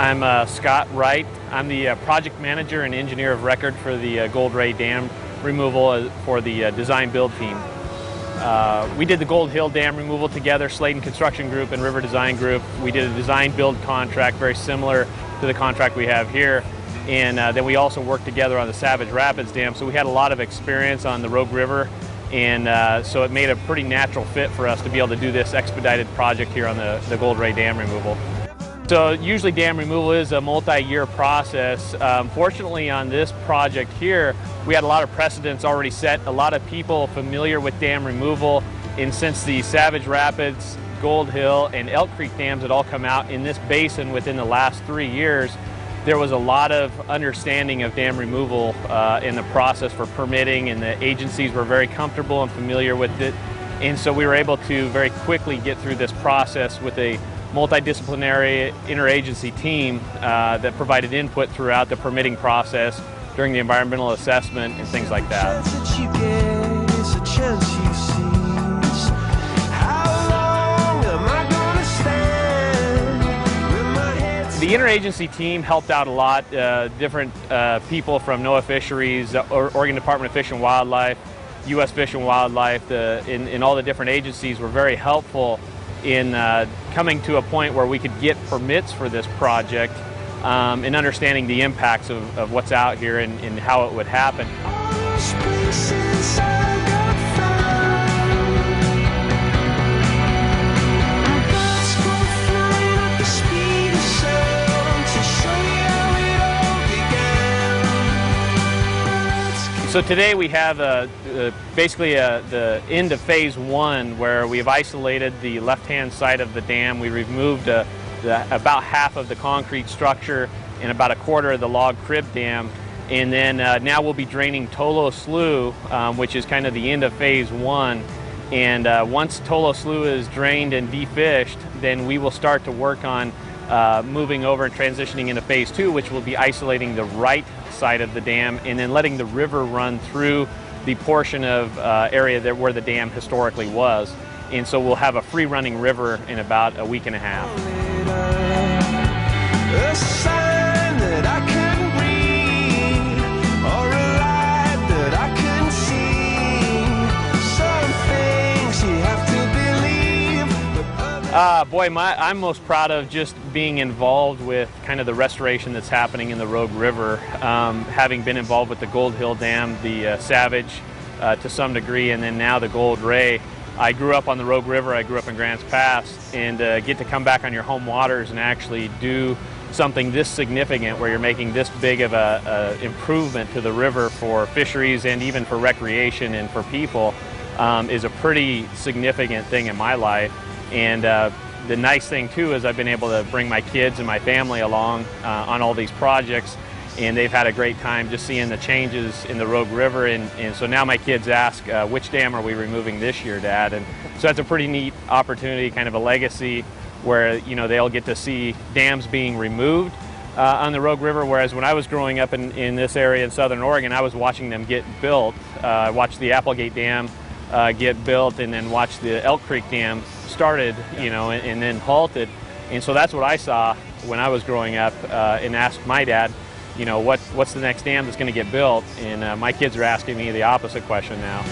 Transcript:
I'm Scott Wright. I'm the project manager and engineer of record for the Gold Ray Dam removal for the design build team. We did the Gold Hill Dam removal together, Sladen Construction Group and River Design Group. We did a design build contract very similar to the contract we have here. And then we also worked together on the Savage Rapids Dam, so we had a lot of experience on the Rogue River, and so it made a pretty natural fit for us to be able to do this expedited project here on the Gold Ray Dam removal. So usually dam removal is a multi-year process. Fortunately on this project here, we had a lot of precedents already set, a lot of people familiar with dam removal, and since the Savage Rapids, Gold Hill, and Elk Creek dams had all come out in this basin within the last 3 years, there was a lot of understanding of dam removal in the process for permitting, and the agencies were very comfortable and familiar with it. And so we were able to very quickly get through this process with a multidisciplinary interagency team that provided input throughout the permitting process during the environmental assessment and things like that. The interagency team helped out a lot. Different people from NOAA Fisheries, Oregon Department of Fish and Wildlife, U.S. Fish and Wildlife, in all the different agencies were very helpful in coming to a point where we could get permits for this project and understanding the impacts of what's out here and how it would happen. So today we have basically the end of phase one, where we've isolated the left-hand side of the dam. We removed about half of the concrete structure and about a quarter of the log crib dam. And then now we'll be draining Tolo Slough, which is kind of the end of phase one. And once Tolo Slough is drained and defished, then we will start to work on moving over and transitioning into phase two, which will be isolating the right side of the dam and then letting the river run through the portion of area there where the dam historically was. And so we'll have a free running river in about a week and a half. Boy, I'm most proud of just being involved with kind of the restoration that's happening in the Rogue River. Having been involved with the Gold Hill Dam, the Savage to some degree, and then now the Gold Ray. I grew up on the Rogue River, I grew up in Grants Pass, and get to come back on your home waters and actually do something this significant where you're making this big of a improvement to the river for fisheries and even for recreation and for people is a pretty significant thing in my life. And the nice thing too is I've been able to bring my kids and my family along on all these projects, and they've had a great time just seeing the changes in the Rogue River. And so now my kids ask, which dam are we removing this year, Dad? And so that's a pretty neat opportunity, kind of a legacy where, you know, they'll get to see dams being removed on the Rogue River, whereas when I was growing up in this area in Southern Oregon, I was watching them get built. I watched the Applegate Dam get built, and then watched the Elk Creek Dam started, you know, and then halted. And so that's what I saw when I was growing up, and asked my dad, you know, what's the next dam that's going to get built? And my kids are asking me the opposite question now.